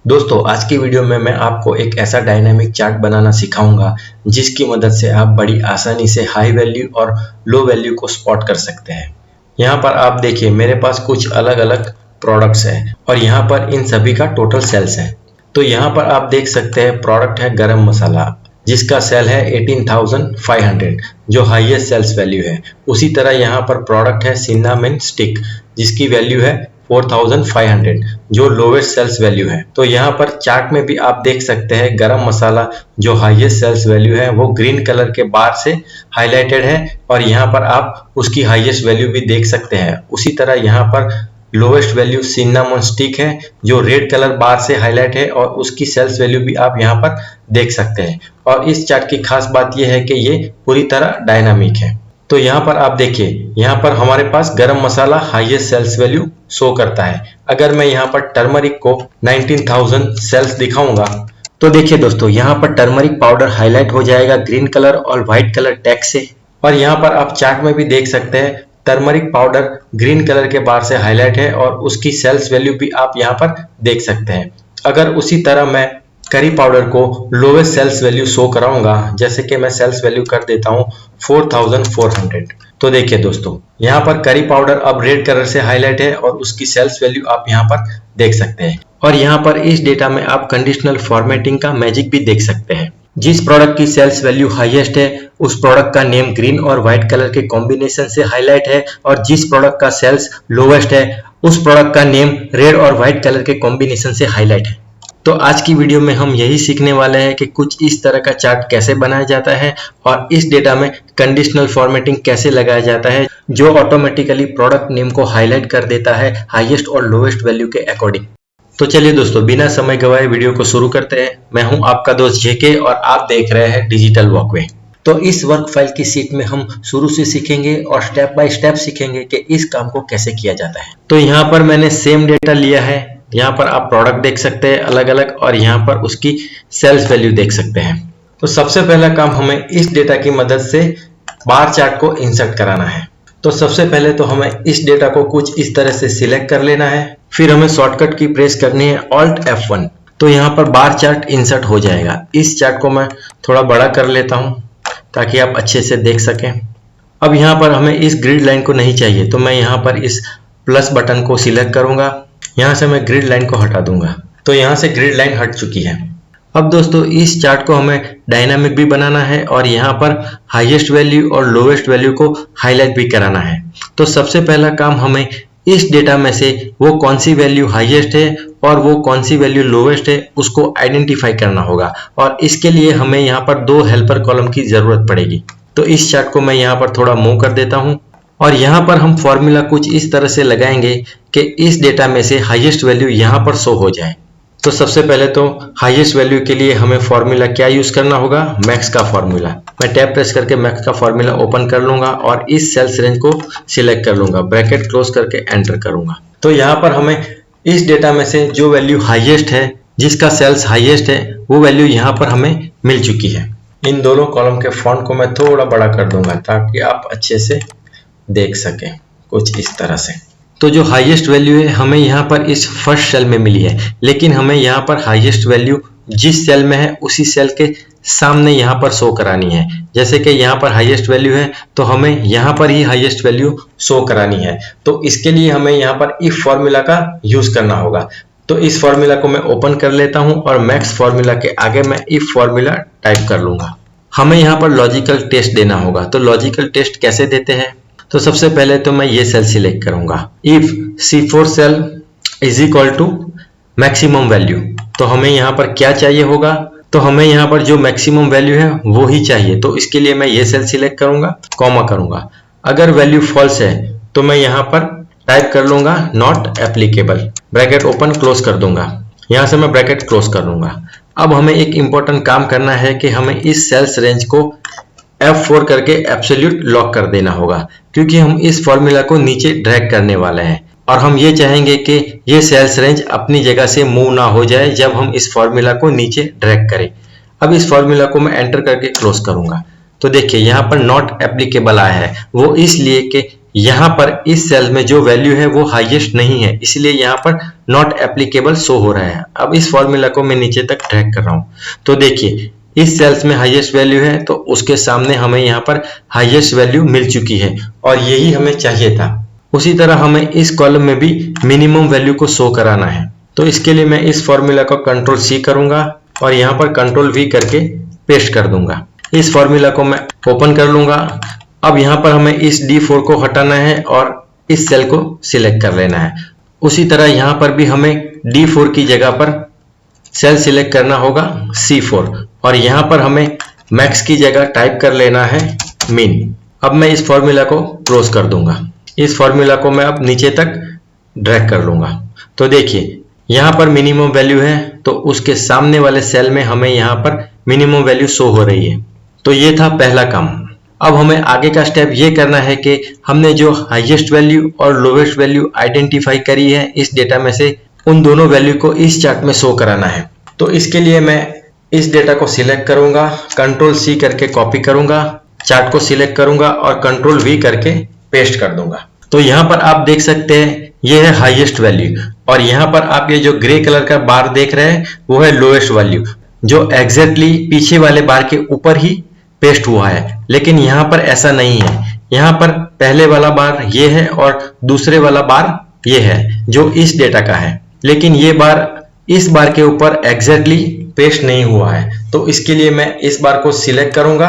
दोस्तों आज की वीडियो में मैं आपको एक ऐसा डायनामिक चार्ट बनाना सिखाऊंगा जिसकी मदद से आप बड़ी आसानी से हाई वैल्यू और लो वैल्यू को स्पॉट कर सकते हैं। यहाँ पर आप देखिए मेरे पास कुछ अलग अलग प्रोडक्ट्स हैं और यहाँ पर इन सभी का टोटल सेल्स है। तो यहाँ पर आप देख सकते हैं प्रोडक्ट है गरम मसाला जिसका सेल है 18,500 जो हाईएस्ट सेल्स वैल्यू है। उसी तरह यहाँ पर प्रोडक्ट है सिन्नामन स्टिक जिसकी वैल्यू है 4,500 जो लोवेस्ट सेल्स वैल्यू है। तो यहाँ पर चार्ट में भी आप देख सकते हैं गरम मसाला जो हाईएस्ट सेल्स वैल्यू है वो ग्रीन कलर के बार से हाईलाइटेड है और यहाँ पर आप उसकी हाईएस्ट वैल्यू भी देख सकते हैं। उसी तरह यहाँ पर लोवेस्ट वैल्यू सिन्नामन स्टिक है जो रेड कलर बार से हाईलाइट है और उसकी सेल्स वैल्यू भी आप यहाँ पर देख सकते हैं। और इस चार्ट की खास बात यह है कि ये पूरी तरह डायनामिक है। तो यहाँ पर आप देखिए यहाँ पर हमारे पास गरम मसाला हाईएस्ट सेल्स वैल्यू शो करता है। अगर मैं यहाँ पर टर्मरिक को 19,000 सेल्स दिखाऊंगा तो देखिए दोस्तों यहाँ पर टर्मरिक पाउडर हाईलाइट हो जाएगा ग्रीन कलर और व्हाइट कलर टैग से। और यहाँ पर आप चार्ट में भी देख सकते हैं टर्मरिक पाउडर ग्रीन कलर के बार से हाईलाइट है और उसकी सेल्स वैल्यू भी आप यहाँ पर देख सकते हैं। अगर उसी तरह मैं करी पाउडर को लोवेस्ट सेल्स वैल्यू शो कराऊंगा, जैसे कि मैं सेल्स वैल्यू कर देता हूं 4,400। तो देखिए दोस्तों यहाँ पर करी पाउडर अब रेड कलर से हाईलाइट है और उसकी सेल्स वैल्यू आप यहाँ पर देख सकते हैं। और यहाँ पर इस डेटा में आप कंडीशनल फॉर्मेटिंग का मैजिक भी देख सकते हैं। जिस प्रोडक्ट की सेल्स वैल्यू हाईएस्ट है उस प्रोडक्ट का नेम ग्रीन और व्हाइट कलर के कॉम्बिनेशन से हाईलाइट है और जिस प्रोडक्ट का सेल्स लोवेस्ट है उस प्रोडक्ट का नेम रेड और व्हाइट कलर के कॉम्बिनेशन से हाईलाइट है। तो आज की वीडियो में हम यही सीखने वाले हैं कि कुछ इस तरह का चार्ट कैसे बनाया जाता है और इस डेटा में कंडीशनल फॉर्मेटिंग कैसे लगाया जाता है जो ऑटोमेटिकली प्रोडक्ट नेम को हाईलाइट कर देता है हाईएस्ट और लोवेस्ट वैल्यू के अकॉर्डिंग। तो चलिए दोस्तों बिना समय गवाए वीडियो को शुरू करते हैं। मैं हूं आपका दोस्त जेके और आप देख रहे हैं डिजिटल वॉकवे। तो इस वर्क फाइल की शीट में हम शुरू से सीखेंगे और स्टेप बाय स्टेप सीखेंगे कि इस काम को कैसे किया जाता है। तो यहाँ पर मैंने सेम डेटा लिया है। यहाँ पर आप प्रोडक्ट देख सकते हैं अलग अलग और यहाँ पर उसकी सेल्स वैल्यू देख सकते हैं। तो सबसे पहला काम हमें इस डेटा की मदद से बार चार्ट को इंसर्ट कराना है। तो सबसे पहले तो हमें इस डेटा को कुछ इस तरह से सिलेक्ट कर लेना है। फिर हमें शॉर्टकट की प्रेस करनी है Alt F1। तो यहाँ पर बार चार्ट इंसर्ट हो जाएगा। इस चार्ट को मैं थोड़ा बड़ा कर लेता हूँ ताकि आप अच्छे से देख सकें। अब यहाँ पर हमें इस ग्रिड लाइन को नहीं चाहिए तो मैं यहाँ पर इस प्लस बटन को सिलेक्ट करूंगा। यहाँ से मैं ग्रिड लाइन को हटा दूंगा। तो यहाँ से ग्रिड लाइन हट चुकी है। अब दोस्तों इस चार्ट को हमें डायनामिक भी बनाना है और यहाँ पर हाईएस्ट वैल्यू और लोवेस्ट वैल्यू को हाईलाइट भी कराना है। तो सबसे पहला काम हमें इस डेटा में से वो कौन सी वैल्यू हाईएस्ट है और वो कौन सी वैल्यू लोवेस्ट है उसको आइडेंटिफाई करना होगा और इसके लिए हमें यहाँ पर दो हेल्पर कॉलम की जरूरत पड़ेगी। तो इस चार्ट को मैं यहाँ पर थोड़ा मूव कर देता हूँ और यहाँ पर हम फॉर्मूला कुछ इस तरह से लगाएंगे कि इस डेटा में से हाईएस्ट वैल्यू यहाँ पर शो हो जाए। तो सबसे पहले तो हाईएस्ट वैल्यू के लिए हमें फॉर्मूला क्या यूज करना होगा, मैक्स का फॉर्मूला। मैं टैब प्रेस करके मैक्स का फॉर्मूला ओपन कर लूंगा और इस सेल्स रेंज को सिलेक्ट कर लूंगा, ब्रैकेट क्लोज करके एंटर करूंगा। तो यहाँ पर हमें इस डेटा में से जो वैल्यू हाईएस्ट है, जिसका सेल्स हाईएस्ट है, वो वैल्यू यहाँ पर हमें मिल चुकी है। इन दोनों कॉलम के फॉन्ट को मैं थोड़ा बड़ा कर दूंगा ताकि आप अच्छे से देख सकें कुछ इस तरह से। तो जो हाईएस्ट वैल्यू है हमें यहाँ पर इस फर्स्ट सेल में मिली है, लेकिन हमें यहाँ पर हाईएस्ट वैल्यू जिस सेल में है उसी सेल के सामने यहाँ पर शो करानी है। जैसे कि यहाँ पर हाईएस्ट वैल्यू है तो हमें यहाँ पर ही हाईएस्ट वैल्यू शो करानी है। तो इसके लिए हमें यहाँ पर इफ फॉर्मूला का यूज करना होगा। तो इस फॉर्मूला को मैं ओपन कर लेता हूँ और मैक्स फॉर्मूला के आगे मैं इफ फॉर्मूला टाइप कर लूंगा। हमें यहाँ पर लॉजिकल टेस्ट देना होगा। तो लॉजिकल टेस्ट कैसे देते हैं, तो सबसे पहले तो मैं ये सेल सिलेक्ट करूंगा। If C4 cell is equal to maximum value, तो हमें यहाँ पर क्या चाहिए होगा, तो हमें यहाँ पर जो मैक्सिमम वैल्यू है वो ही चाहिए। तो इसके लिए मैं ये सेल सिलेक्ट करूंगा, कॉमा करूंगा। अगर वैल्यू फॉल्स है तो मैं यहाँ पर टाइप कर लूंगा not applicable, bracket open close कर दूंगा। यहाँ से मैं ब्रैकेट क्लोज कर लूंगा। अब हमें एक इंपॉर्टेंट काम करना है कि हमें इस सेल्स रेंज को F4 करके एब्सोल्यूट लॉक कर देना होगा, क्योंकि हम इस फॉर्मूला को नीचे ड्रैग करने वाले हैं और हम ये चाहेंगे कि ये सेल्स रेंज अपनी जगह से मूव ना हो जाए जब हम इस फॉर्मूला को नीचे ड्रैग करें। अब इस फॉर्मूला को मैं एंटर करके क्लोज करूंगा। तो देखिए यहाँ पर नॉट एप्लीकेबल आया है, वो इसलिए कि यहाँ पर इस सेल में जो वैल्यू है वो हाईएस्ट नहीं है, इसलिए यहाँ पर नॉट एप्लीकेबल शो हो रहा है। अब इस फॉर्मूला को मैं नीचे तक ड्रैग कर रहा हूँ, तो देखिए इस सेल्स में हाईएस्ट वैल्यू है, तो उसके सामने हमें यहाँ पर हाईएस्ट वैल्यू मिल चुकी है और यही हमें चाहिए था। उसी तरह हमें इस कॉलम में भी मिनिमम वैल्यू को शो कराना है, तो इसके लिए मैं इस फॉर्मूला को कंट्रोल C करूंगा और यहाँ पर कंट्रोल V करके पेस्ट कर दूंगा। इस फॉर्मूला को मैं ओपन कर लूंगा। अब यहाँ पर हमें इस D4 को हटाना है और इस सेल को सिलेक्ट कर लेना है। उसी तरह यहाँ पर भी हमें D4 की जगह पर सेल सिलेक्ट करना होगा C4 और यहाँ पर हमें मैक्स की जगह टाइप कर लेना है min। अब मैं इस फॉर्मूला को क्लोज कर दूंगा। इस फॉर्मूला को मैं अब नीचे तक ड्रैग कर लूंगा, तो देखिए यहाँ पर मिनिमम वैल्यू है, तो उसके सामने वाले सेल में हमें यहाँ पर मिनिमम वैल्यू शो हो रही है। तो ये था पहला काम। अब हमें आगे का स्टेप ये करना है कि हमने जो हाईएस्ट वैल्यू और लोवेस्ट वैल्यू आइडेंटिफाई करी है इस डेटा में से, उन दोनों वैल्यू को इस चार्ट में शो कराना है। तो इसके लिए मैं इस डेटा को सिलेक्ट करूंगा, कंट्रोल C करके कॉपी करूंगा, चार्ट को सिलेक्ट करूंगा और कंट्रोल V करके पेस्ट कर दूंगा। तो यहाँ पर आप देख सकते हैं ये है हाईएस्ट वैल्यू और यहाँ पर आप ये जो ग्रे कलर का बार देख रहे हैं वो है लोएस्ट वैल्यू, जो एग्जैक्टली पीछे वाले बार के ऊपर ही पेस्ट हुआ है। लेकिन यहाँ पर ऐसा नहीं है, यहाँ पर पहले वाला बार ये है और दूसरे वाला बार ये है जो इस डेटा का है, लेकिन ये बार इस बार के ऊपर एग्जैक्टली पेस्ट नहीं हुआ है। तो इसके लिए मैं इस बार को सिलेक्ट करूंगा,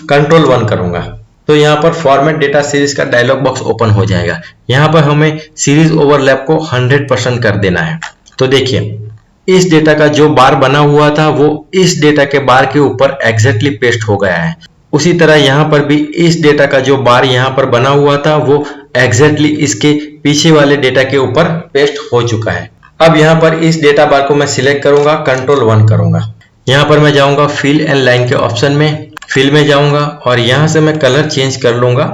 कंट्रोल 1 करूंगा, तो यहाँ पर फॉर्मेट डेटा सीरीज का डायलॉग बॉक्स ओपन हो जाएगा। यहाँ पर हमें सीरीज ओवरलैप को 100% कर देना है। तो देखिए इस डेटा का जो बार बना हुआ था वो इस डेटा के बार के ऊपर एग्जैक्टली पेस्ट हो गया है। उसी तरह यहाँ पर भी इस डेटा का जो बार यहाँ पर बना हुआ था वो एग्जैक्टली इसके पीछे वाले डेटा के ऊपर पेस्ट हो चुका है। अब यहाँ पर इस डेटा बार को मैं सिलेक्ट करूंगा, कंट्रोल 1 करूंगा। यहाँ पर मैं जाऊंगा फिल एंड लाइन के ऑप्शन में, फिल में जाऊंगा और यहाँ से मैं कलर चेंज कर लूंगा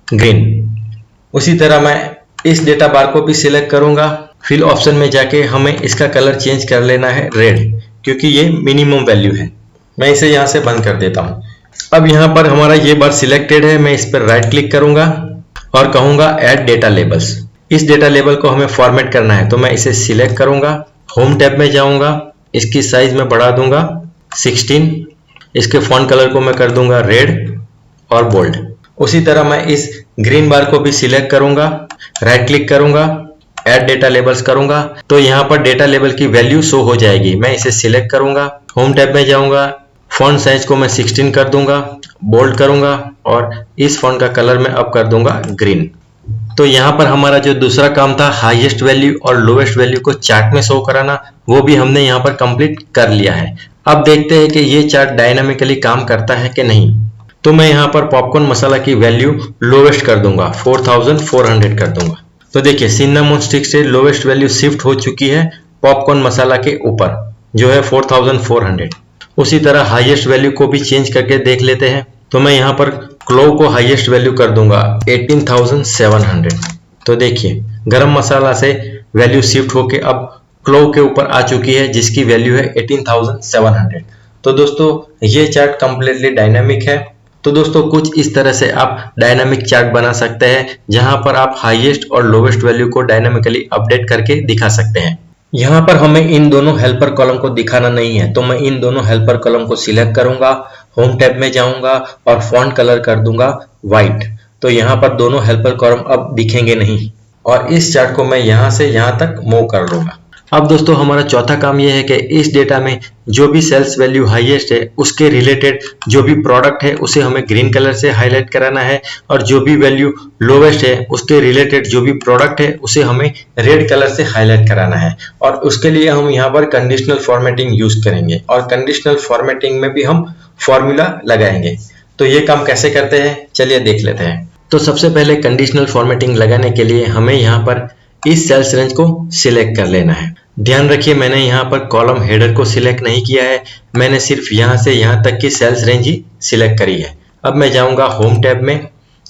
ग्रीन। उसी तरह मैं इस डेटा बार को भी सिलेक्ट करूंगा, फिल ऑप्शन में जाके हमें इसका कलर चेंज कर लेना है रेड, क्योंकि ये मिनिमम वैल्यू है। मैं इसे यहाँ से बंद कर देता हूँ। अब यहाँ पर हमारा ये बार सिलेक्टेड है, मैं इस पर राइट क्लिक करूंगा और कहूंगा ऐड डेटा लेबल्स। इस डेटा लेबल को हमें फॉर्मेट करना है, तो मैं इसे सिलेक्ट करूंगा, होम टैब में जाऊंगा, इसकी साइज में बढ़ा दूंगा 16, इसके फॉन्ट कलर को मैं कर दूंगा रेड और बोल्ड। उसी तरह मैं इस ग्रीन बार को भी सिलेक्ट करूंगा, राइट क्लिक करूंगा, ऐड डेटा लेबल्स करूंगा, तो यहाँ पर डेटा लेबल की वैल्यू शो हो जाएगी। मैं इसे सिलेक्ट करूंगा, होम टैब में जाऊंगा, फॉन्ट साइज को मैं 16 कर दूंगा, बोल्ड करूंगा और इस फॉन्ट का कलर मैं अब कर दूंगा ग्रीन। तो यहाँ पर हमारा जो दूसरा काम था हाईएस्ट वैल्यू और लोएस्ट वैल्यू को चार्ट में शो कराना, वो भी हमने यहाँ पर कंप्लीट कर लिया है। अब देखते हैं कि ये चार्ट डायनामिकली काम करता है कि नहीं। तो मैं यहाँ पर पॉपकॉर्न मसाला की वैल्यू लोवेस्ट कर दूंगा, 4400 कर दूंगा। तो देखिए सिन्नामोन स्टिक से लोवेस्ट वैल्यू शिफ्ट हो चुकी है पॉपकॉर्न मसाला के ऊपर, जो है 4400। उसी तरह हाईएस्ट वैल्यू को भी चेंज करके देख लेते हैं। तो मैं यहाँ पर क्लोव को हाईएस्ट वैल्यू कर दूंगा 18700। तो देखिए गरम मसाला से वैल्यू शिफ्ट होके अब क्लोव के ऊपर आ चुकी है, जिसकी वैल्यू है 18700। तो दोस्तों ये चार्ट कंप्लीटली डायनामिक है। तो दोस्तों कुछ इस तरह से आप डायनामिक चार्ट बना सकते हैं, जहां पर आप हाईएस्ट और लोवेस्ट वैल्यू को डायनामिकली अपडेट करके दिखा सकते हैं। यहाँ पर हमें इन दोनों हेल्पर कॉलम को दिखाना नहीं है, तो मैं इन दोनों हेल्पर कॉलम को सिलेक्ट करूंगा, होम टैब में जाऊंगा और फॉन्ट कलर कर दूंगा व्हाइट। तो यहाँ पर दोनों हेल्पर कॉलम अब दिखेंगे नहीं और इस चार्ट को मैं यहाँ से यहाँ तक मूव कर लूंगा। अब दोस्तों हमारा चौथा काम यह है कि इस डेटा में जो भी सेल्स वैल्यू हाईएस्ट है उसके रिलेटेड जो भी प्रोडक्ट है उसे हमें ग्रीन कलर से हाईलाइट कराना है, और जो भी वैल्यू लोवेस्ट है उसके रिलेटेड जो भी प्रोडक्ट है उसे हमें रेड कलर से हाईलाइट कराना है। और उसके लिए हम यहाँ पर कंडीशनल फॉर्मेटिंग यूज करेंगे और कंडीशनल फॉर्मेटिंग में भी हम फॉर्मूला लगाएंगे। तो ये काम कैसे करते हैं चलिए देख लेते हैं। तो सबसे पहले कंडीशनल फॉर्मेटिंग लगाने के लिए हमें यहाँ पर इस सेल्स रेंज को सिलेक्ट कर लेना है। ध्यान रखिए मैंने यहाँ पर कॉलम हेडर को सिलेक्ट नहीं किया है, मैंने सिर्फ यहाँ से यहाँ तक की सेल्स रेंज ही सिलेक्ट करी है। अब मैं जाऊँगा होम टैब में,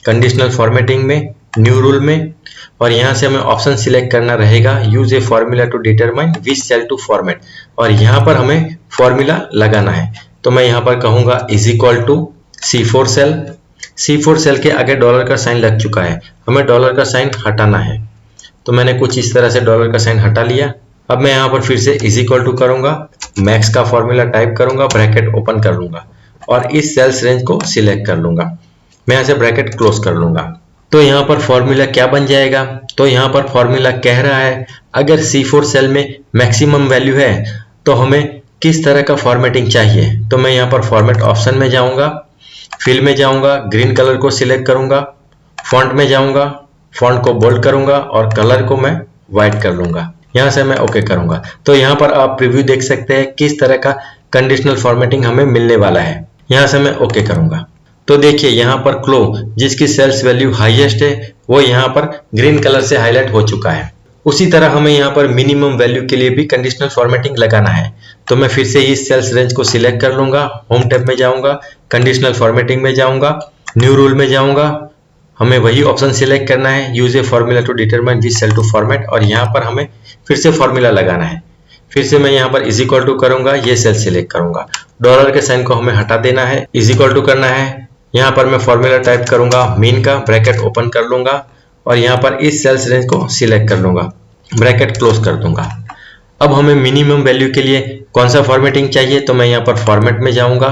कंडीशनल फॉर्मेटिंग में, न्यू रूल में, और यहाँ से हमें ऑप्शन सिलेक्ट करना रहेगा use a formula to determine which cell to format, और यहाँ पर हमें फॉर्मूला लगाना है। तो मैं यहाँ पर कहूँगा is equal to C4 cell, C4 cell के आगे डॉलर का साइन लग चुका है, हमें डॉलर का साइन हटाना है। तो मैंने कुछ इस तरह से डॉलर का साइन हटा लिया। अब मैं यहाँ पर फिर से इज इक्वल टू करूंगा, मैक्स का फॉर्मूला टाइप करूंगा, ब्रैकेट ओपन कर लूंगा और इस सेल्स रेंज को सिलेक्ट कर लूंगा। मैं यहाँ से ब्रैकेट क्लोज कर लूंगा। तो यहाँ पर फॉर्मूला क्या बन जाएगा? तो यहाँ पर फॉर्मूला कह रहा है अगर C4 सेल में मैक्सिमम वैल्यू है तो हमें किस तरह का फॉर्मेटिंग चाहिए। तो मैं यहाँ पर फॉर्मेट ऑप्शन में जाऊंगा, फिल में जाऊंगा, ग्रीन कलर को सिलेक्ट करूंगा, फॉन्ट में जाऊंगा, फॉन्ट को बोल्ड करूंगा और कलर को मैं व्हाइट कर लूंगा। यहाँ से मैं ओके करूंगा। तो यहाँ पर आप प्रीव्यू देख सकते हैं किस तरह का कंडीशनल फॉर्मेटिंग हमें मिलने वाला है। यहाँ से मैं ओके करूंगा। तो देखिए यहाँ पर क्लो जिसकी सेल्स वैल्यू हाईएस्ट है वो यहाँ पर ग्रीन कलर से हाईलाइट हो चुका है। उसी तरह हमें यहाँ पर मिनिमम वैल्यू के लिए भी कंडीशनल फॉर्मेटिंग लगाना है। तो मैं फिर से इस सेल्स रेंज को सिलेक्ट कर लूंगा, होम टैब में जाऊंगा, कंडीशनल फॉर्मेटिंग में जाऊंगा, न्यू रूल में जाऊंगा, हमें वही ऑप्शन सिलेक्ट करना है, use a formula to determine which cell to format, और यहाँ पर हमें फिर से फॉर्मूला लगाना है। फिर से मैं यहाँ पर इज इक्वल टू करूंगा, ये सेल सिलेक्ट करूंगा, डॉलर के साइन को हमें हटा देना है, इज इक्वल टू करना है। यहाँ पर मैं फॉर्मूला टाइप करूंगा मीन का, ब्रैकेट ओपन कर लूंगा और यहाँ पर इस सेल्स रेंज को सिलेक्ट कर लूंगा, ब्रैकेट क्लोज कर दूंगा। अब हमें मिनिमम वैल्यू के लिए कौन सा फॉर्मेटिंग चाहिए? तो मैं यहाँ पर फॉर्मेट में जाऊंगा,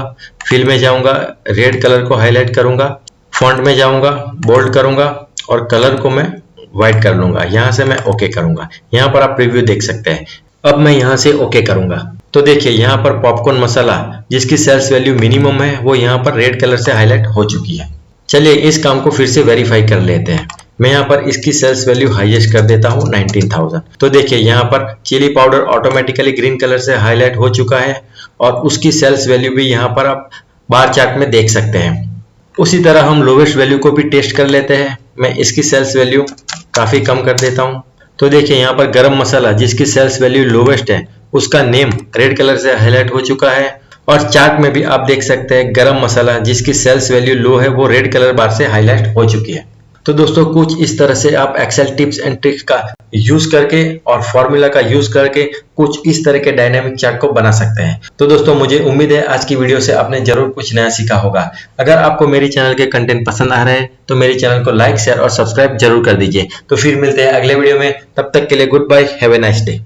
फिल में जाऊंगा, रेड कलर को हाईलाइट करूंगा, फॉन्ट में जाऊंगा, बोल्ड करूंगा और कलर को मैं व्हाइट कर लूंगा। यहाँ से मैं ओके करूंगा। यहाँ पर आप प्रीव्यू देख सकते हैं। अब मैं यहाँ से ओके करूंगा। तो देखिए यहाँ पर पॉपकॉर्न मसाला जिसकी सेल्स वैल्यू मिनिमम है वो यहाँ पर रेड कलर से हाईलाइट हो चुकी है। चलिए इस काम को फिर से वेरीफाई कर लेते हैं। मैं यहाँ पर इसकी सेल्स वैल्यू हाईएस्ट कर देता हूँ 19,000। तो देखिए यहाँ पर chilli powder automatically green colour से हाईलाइट हो चुका है और उसकी सेल्स वैल्यू भी यहाँ पर आप बार चार्ट में देख सकते हैं। उसी तरह हम लोवेस्ट वैल्यू को भी टेस्ट कर लेते हैं। मैं इसकी सेल्स वैल्यू काफी कम कर देता हूँ। तो देखिए यहाँ पर गरम मसाला जिसकी सेल्स वैल्यू लोवेस्ट है उसका नेम रेड कलर से हाईलाइट हो चुका है और चार्ट में भी आप देख सकते हैं गरम मसाला जिसकी सेल्स वैल्यू लो है वो रेड कलर बार से हाईलाइट हो चुकी है। तो दोस्तों कुछ इस तरह से आप एक्सेल टिप्स एंड ट्रिक्स का यूज करके और फॉर्मूला का यूज करके कुछ इस तरह के डायनामिक चार्ट को बना सकते हैं। तो दोस्तों मुझे उम्मीद है आज की वीडियो से आपने जरूर कुछ नया सीखा होगा। अगर आपको मेरी चैनल के कंटेंट पसंद आ रहे हैं तो मेरे चैनल को लाइक, शेयर और सब्सक्राइब जरूर कर दीजिए। तो फिर मिलते हैं अगले वीडियो में, तब तक के लिए goodbye, have a nice day.